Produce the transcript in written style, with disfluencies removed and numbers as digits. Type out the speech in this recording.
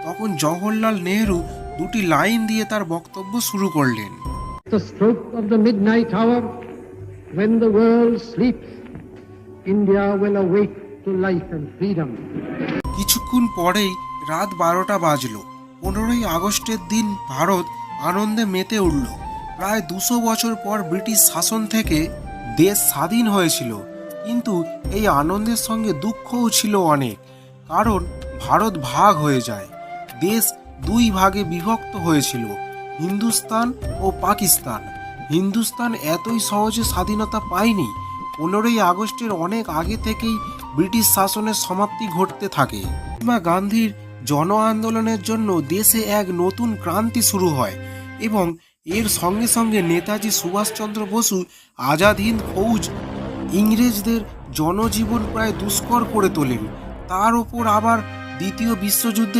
তখন জওহরলাল নেহেরু দুটি লাইন দিয়ে তার বক্তব্য শুরু করলেন। The stroke of the midnight hour, when the world sleeps, India will awake to life and freedom. কিছুক্ষণ পরেই রাত 12টা বাজলো। 15ই আগস্টের দিন ভারত আনন্দে মেতে উঠল। প্রায় 200 বছর পর ব্রিটিশ শাসন থেকে দেশ স্বাধীন হয়েছিল, কিন্তু এই আনন্দের সঙ্গে দুঃখও ছিল অনেক। কারণ ভারত ভাগ হয়ে যায়, দেশ দুই ভাগে বিভক্ত হয়েছিল, হিন্দুস্তান ও পাকিস্তান। হিন্দুস্তান এতই সহজে স্বাধীনতা পায়নি। 15ই আগস্টের অনেক আগে থেকেই ব্রিটিশ শাসনের সমাপ্তি ঘটতে থাকে। মহাত্মা গান্ধীর জন আন্দোলনের জন্য দেশে এক নতুন ক্রান্তি শুরু হয় এবং এর সঙ্গে সঙ্গে নেতাজি সুভাষচন্দ্র বসু আজাদ হিন্দ ফৌজ ইংরেজদের জনজীবন প্রায় দুষ্কর করে তোলেন। তার ওপর আবার দ্বিতীয় বিশ্বযুদ্ধের